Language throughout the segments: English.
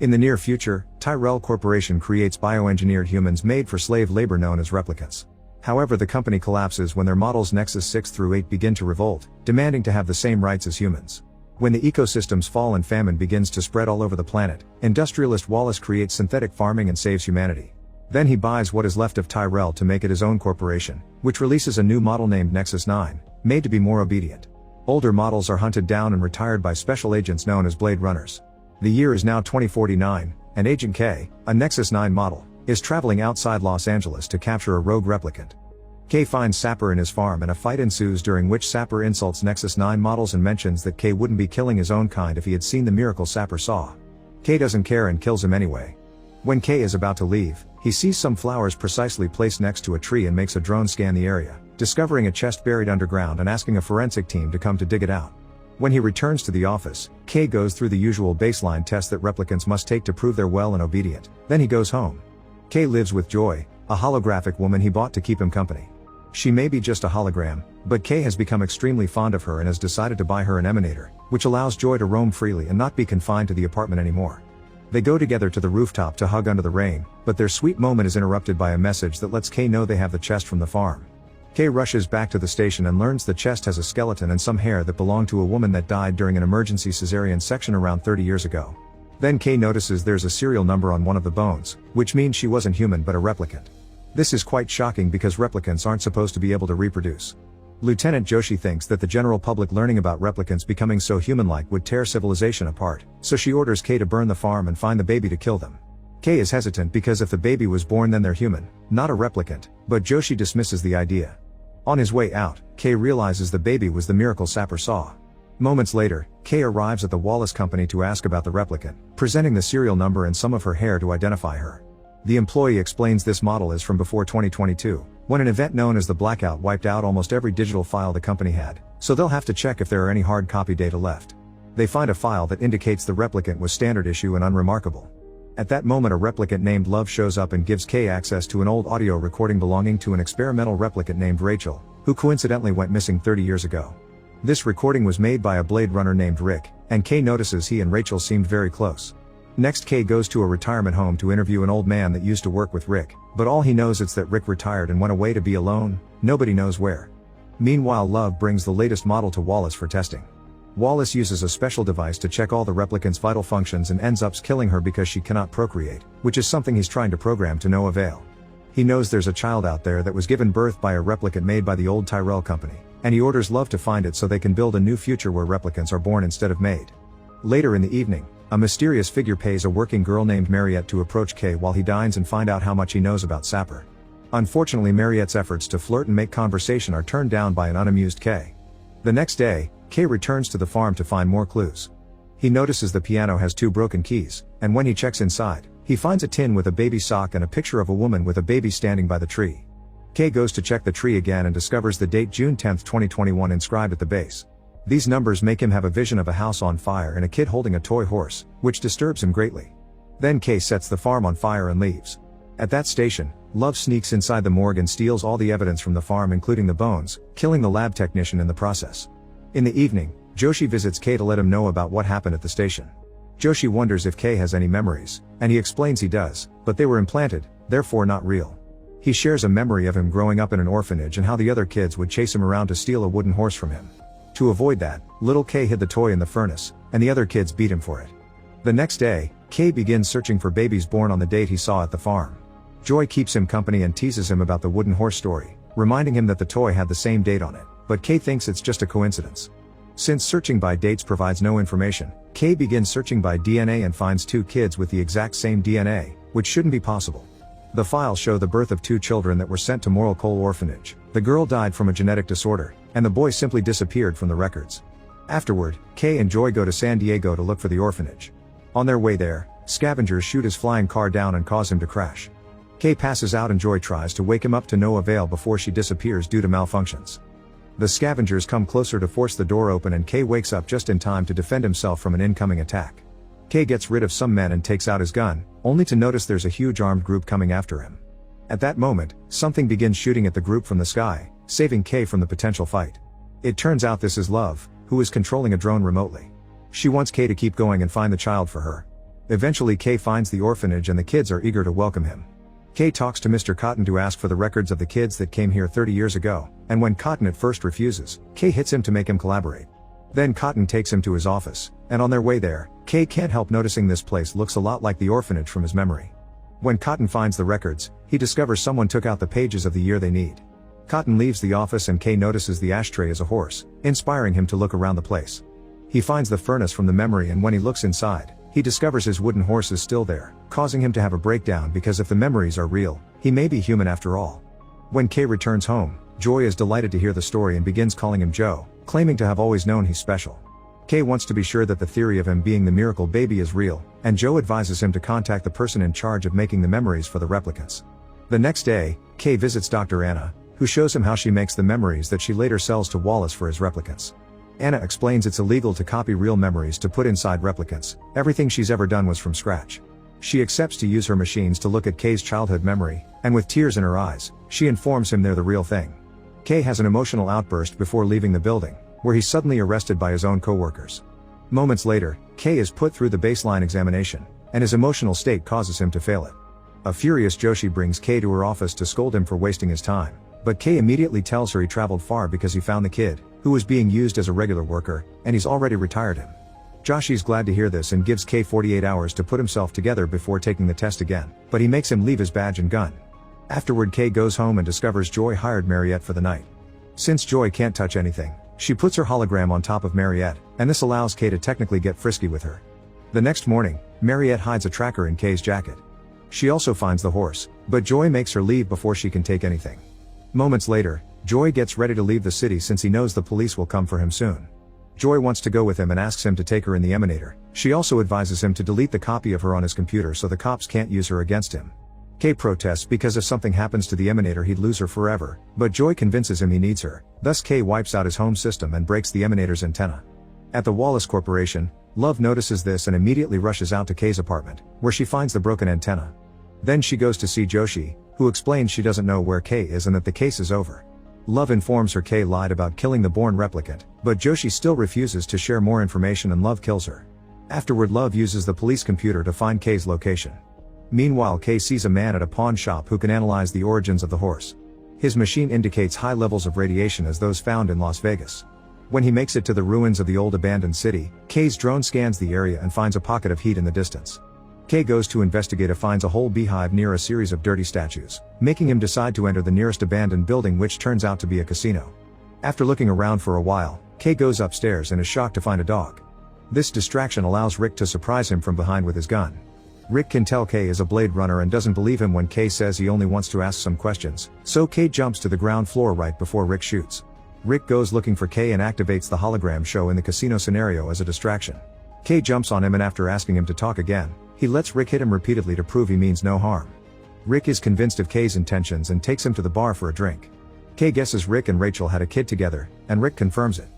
In the near future, Tyrell Corporation creates bioengineered humans made for slave labor known as replicants. However, the company collapses when their models Nexus 6 through 8 begin to revolt, demanding to have the same rights as humans. When the ecosystems fall and famine begins to spread all over the planet, industrialist Wallace creates synthetic farming and saves humanity. Then he buys what is left of Tyrell to make it his own corporation, which releases a new model named Nexus 9, made to be more obedient. Older models are hunted down and retired by special agents known as Blade Runners. The year is now 2049, and Agent K, a Nexus 9 model, is traveling outside Los Angeles to capture a rogue replicant. K finds Sapper in his farm and a fight ensues during which Sapper insults Nexus 9 models and mentions that K wouldn't be killing his own kind if he had seen the miracle Sapper saw. K doesn't care and kills him anyway. When K is about to leave, he sees some flowers precisely placed next to a tree and makes a drone scan the area, discovering a chest buried underground and asking a forensic team to come to dig it out. When he returns to the office, K goes through the usual baseline tests that replicants must take to prove they're well and obedient. Then he goes home. K lives with Joy, a holographic woman he bought to keep him company. She may be just a hologram, but K has become extremely fond of her and has decided to buy her an emanator, which allows Joy to roam freely and not be confined to the apartment anymore. They go together to the rooftop to hug under the rain, but their sweet moment is interrupted by a message that lets K know they have the chest from the farm. K rushes back to the station and learns the chest has a skeleton and some hair that belonged to a woman that died during an emergency cesarean section around 30 years ago. Then K notices there's a serial number on one of the bones, which means she wasn't human but a replicant. This is quite shocking because replicants aren't supposed to be able to reproduce. Lieutenant Joshi thinks that the general public learning about replicants becoming so human-like would tear civilization apart, so she orders K to burn the farm and find the baby to kill them. K is hesitant because if the baby was born then they're human, not a replicant, but Joshi dismisses the idea. On his way out, K realizes the baby was the miracle Sapper saw. Moments later, K arrives at the Wallace Company to ask about the replicant, presenting the serial number and some of her hair to identify her. The employee explains this model is from before 2022, when an event known as the blackout wiped out almost every digital file the company had, so they'll have to check if there are any hard copy data left. They find a file that indicates the replicant was standard issue and unremarkable. At that moment a replicant named Love shows up and gives K access to an old audio recording belonging to an experimental replicant named Rachel, who coincidentally went missing 30 years ago. This recording was made by a Blade Runner named Rick, and K notices he and Rachel seemed very close. Next K goes to a retirement home to interview an old man that used to work with Rick, but all he knows is that Rick retired and went away to be alone, nobody knows where. Meanwhile Love brings the latest model to Wallace for testing. Wallace uses a special device to check all the replicants' vital functions and ends up killing her because she cannot procreate, which is something he's trying to program to no avail. He knows there's a child out there that was given birth by a replicant made by the old Tyrell Company, and he orders Love to find it so they can build a new future where replicants are born instead of made. Later in the evening, a mysterious figure pays a working girl named Mariette to approach K while he dines and find out how much he knows about Sapper. Unfortunately Mariette's efforts to flirt and make conversation are turned down by an unamused K. The next day, K returns to the farm to find more clues. He notices the piano has 2 broken keys, and when he checks inside, he finds a tin with a baby sock and a picture of a woman with a baby standing by the tree. K goes to check the tree again and discovers the date June 10, 2021 inscribed at the base. These numbers make him have a vision of a house on fire and a kid holding a toy horse, which disturbs him greatly. Then K sets the farm on fire and leaves. At that station, Love sneaks inside the morgue and steals all the evidence from the farm including the bones, killing the lab technician in the process. In the evening, Joshi visits K to let him know about what happened at the station. Joshi wonders if K has any memories, and he explains he does, but they were implanted, therefore not real. He shares a memory of him growing up in an orphanage and how the other kids would chase him around to steal a wooden horse from him. To avoid that, little K hid the toy in the furnace, and the other kids beat him for it. The next day, K begins searching for babies born on the date he saw at the farm. Joy keeps him company and teases him about the wooden horse story, reminding him that the toy had the same date on it, but K thinks it's just a coincidence. Since searching by dates provides no information, K begins searching by DNA and finds 2 kids with the exact same DNA, which shouldn't be possible. The files show the birth of 2 children that were sent to Moral Coal Orphanage. The girl died from a genetic disorder, and the boy simply disappeared from the records. Afterward, K and Joy go to San Diego to look for the orphanage. On their way there, scavengers shoot his flying car down and cause him to crash. K passes out and Joy tries to wake him up to no avail before she disappears due to malfunctions. The scavengers come closer to force the door open and K wakes up just in time to defend himself from an incoming attack. K gets rid of some men and takes out his gun, only to notice there's a huge armed group coming after him. At that moment, something begins shooting at the group from the sky, saving K from the potential fight. It turns out this is Love, who is controlling a drone remotely. She wants K to keep going and find the child for her. Eventually Kay finds the orphanage and the kids are eager to welcome him. Kay talks to Mr. Cotton to ask for the records of the kids that came here 30 years ago, and when Cotton at first refuses, Kay hits him to make him collaborate. Then Cotton takes him to his office, and on their way there, Kay can't help noticing this place looks a lot like the orphanage from his memory. When Cotton finds the records, he discovers someone took out the pages of the year they need. Cotton leaves the office and Kay notices the ashtray is a horse, inspiring him to look around the place. He finds the furnace from the memory, and when he looks inside, he discovers his wooden horse is still there, causing him to have a breakdown because if the memories are real, he may be human after all. When Kay returns home, Joy is delighted to hear the story and begins calling him Joe, claiming to have always known he's special. Kay wants to be sure that the theory of him being the miracle baby is real, and Joe advises him to contact the person in charge of making the memories for the replicants. The next day, Kay visits Dr. Anna, who shows him how she makes the memories that she later sells to Wallace for his replicants. Anna explains it's illegal to copy real memories to put inside replicants. Everything she's ever done was from scratch. She accepts to use her machines to look at Kay's childhood memory, and with tears in her eyes, she informs him they're the real thing. Kay has an emotional outburst before leaving the building, where he's suddenly arrested by his own co-workers. Moments later, Kay is put through the baseline examination, and his emotional state causes him to fail it. A furious Joshi brings Kay to her office to scold him for wasting his time, but Kay immediately tells her he traveled far because he found the kid, who was being used as a regular worker, and he's already retired him. Joshi's glad to hear this and gives Kay 48 hours to put himself together before taking the test again, but he makes him leave his badge and gun. Afterward, Kay goes home and discovers Joy hired Mariette for the night. Since Joy can't touch anything, she puts her hologram on top of Mariette, and this allows Kay to technically get frisky with her. The next morning, Mariette hides a tracker in Kay's jacket. She also finds the horse, but Joy makes her leave before she can take anything. Moments later, Joy gets ready to leave the city since he knows the police will come for him soon. Joy wants to go with him and asks him to take her in the Emanator. She also advises him to delete the copy of her on his computer so the cops can't use her against him. Kay protests because if something happens to the Emanator he'd lose her forever, but Joy convinces him he needs her, thus Kay wipes out his home system and breaks the Emanator's antenna. At the Wallace Corporation, Love notices this and immediately rushes out to Kay's apartment, where she finds the broken antenna. Then she goes to see Joshi, who explains she doesn't know where Kay is and that the case is over. Love informs her Kay lied about killing the born replicant, but Joshi still refuses to share more information and Love kills her. Afterward, Love uses the police computer to find Kay's location. Meanwhile, Kay sees a man at a pawn shop who can analyze the origins of the horse. His machine indicates high levels of radiation as those found in Las Vegas. When he makes it to the ruins of the old abandoned city, Kay's drone scans the area and finds a pocket of heat in the distance. Kay goes to investigate and finds a whole beehive near a series of dirty statues, making him decide to enter the nearest abandoned building, which turns out to be a casino. After looking around for a while, Kay goes upstairs and is shocked to find a dog. This distraction allows Rick to surprise him from behind with his gun. Rick can tell Kay is a Blade Runner and doesn't believe him when Kay says he only wants to ask some questions, so Kay jumps to the ground floor right before Rick shoots. Rick goes looking for Kay and activates the hologram show in the casino scenario as a distraction. Kay jumps on him and after asking him to talk again, he lets Rick hit him repeatedly to prove he means no harm. Rick is convinced of Kay's intentions and takes him to the bar for a drink. Kay guesses Rick and Rachel had a kid together, and Rick confirms it.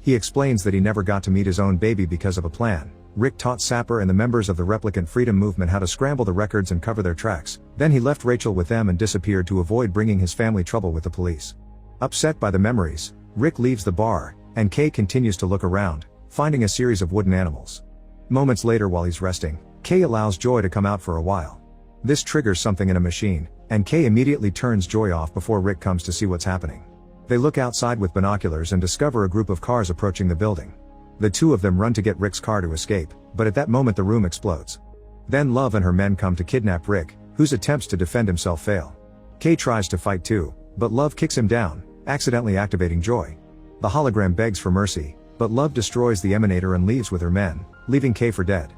He explains that he never got to meet his own baby because of a plan. Rick taught Sapper and the members of the Replicant Freedom Movement how to scramble the records and cover their tracks, then he left Rachel with them and disappeared to avoid bringing his family trouble with the police. Upset by the memories, Rick leaves the bar, and Kay continues to look around, finding a series of wooden animals. Moments later, while he's resting, Kay allows Joy to come out for a while. This triggers something in a machine, and Kay immediately turns Joy off before Rick comes to see what's happening. They look outside with binoculars and discover a group of cars approaching the building. The two of them run to get Rick's car to escape, but at that moment the room explodes. Then Love and her men come to kidnap Rick, whose attempts to defend himself fail. Kay tries to fight too, but Love kicks him down, accidentally activating Joy. The hologram begs for mercy, but Love destroys the Emanator and leaves with her men, leaving Kay for dead.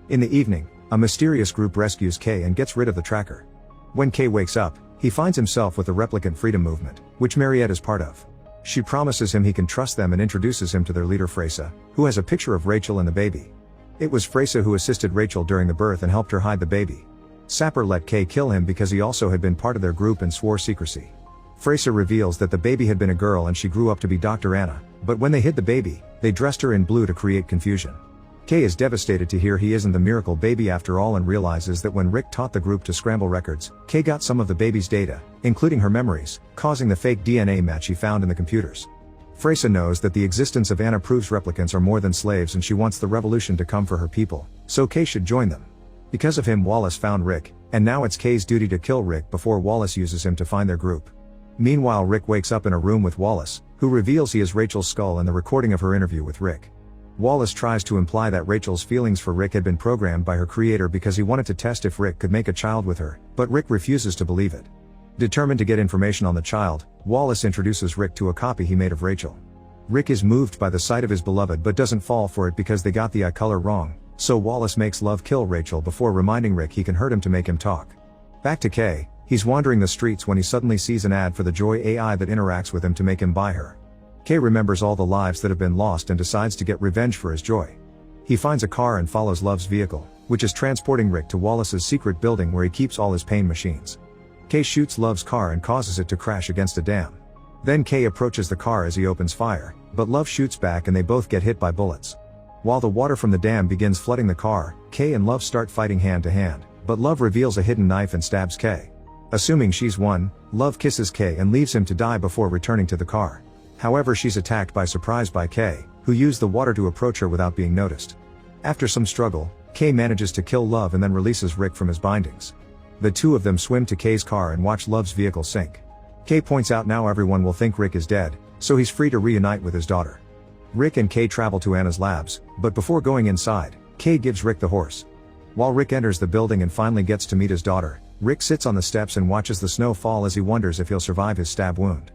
In the evening, a mysterious group rescues Kay and gets rid of the tracker. When Kay wakes up, he finds himself with the Replicant Freedom Movement, which Mariette is part of. She promises him he can trust them and introduces him to their leader Freysa, who has a picture of Rachel and the baby. It was Freysa who assisted Rachel during the birth and helped her hide the baby. Sapper let Kay kill him because he also had been part of their group and swore secrecy. Freysa reveals that the baby had been a girl and she grew up to be Dr. Anna, but when they hid the baby, they dressed her in blue to create confusion. Kay is devastated to hear he isn't the miracle baby after all and realizes that when Rick taught the group to scramble records, Kay got some of the baby's data, including her memories, causing the fake DNA match he found in the computers. Freysa knows that the existence of Anna proves replicants are more than slaves and she wants the revolution to come for her people, so Kay should join them. Because of him, Wallace found Rick, and now it's Kay's duty to kill Rick before Wallace uses him to find their group. Meanwhile, Rick wakes up in a room with Wallace, who reveals he is Rachel's skull and the recording of her interview with Rick. Wallace tries to imply that Rachel's feelings for Rick had been programmed by her creator because he wanted to test if Rick could make a child with her, but Rick refuses to believe it. Determined to get information on the child, Wallace introduces Rick to a copy he made of Rachel. Rick is moved by the sight of his beloved but doesn't fall for it because they got the eye color wrong, so Wallace makes Love kill Rachel before reminding Rick he can hurt him to make him talk. Back to Kay, he's wandering the streets when he suddenly sees an ad for the Joy AI that interacts with him to make him buy her. Kay remembers all the lives that have been lost and decides to get revenge for his Joy. He finds a car and follows Love's vehicle, which is transporting Rick to Wallace's secret building where he keeps all his pain machines. Kay shoots Love's car and causes it to crash against a dam. Then Kay approaches the car as he opens fire, but Love shoots back and they both get hit by bullets. While the water from the dam begins flooding the car, Kay and Love start fighting hand to hand, but Love reveals a hidden knife and stabs Kay. Assuming she's won, Love kisses Kay and leaves him to die before returning to the car. However, she's attacked by surprise by Kay, who used the water to approach her without being noticed. After some struggle, Kay manages to kill Love and then releases Rick from his bindings. The two of them swim to Kay's car and watch Love's vehicle sink. Kay points out now everyone will think Rick is dead, so he's free to reunite with his daughter. Rick and Kay travel to Anna's labs, but before going inside, Kay gives Rick the horse. While Rick enters the building and finally gets to meet his daughter, Rick sits on the steps and watches the snow fall as he wonders if he'll survive his stab wound.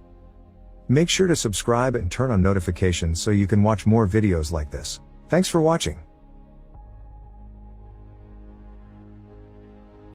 Make sure to subscribe and turn on notifications so you can watch more videos like this. Thanks for watching.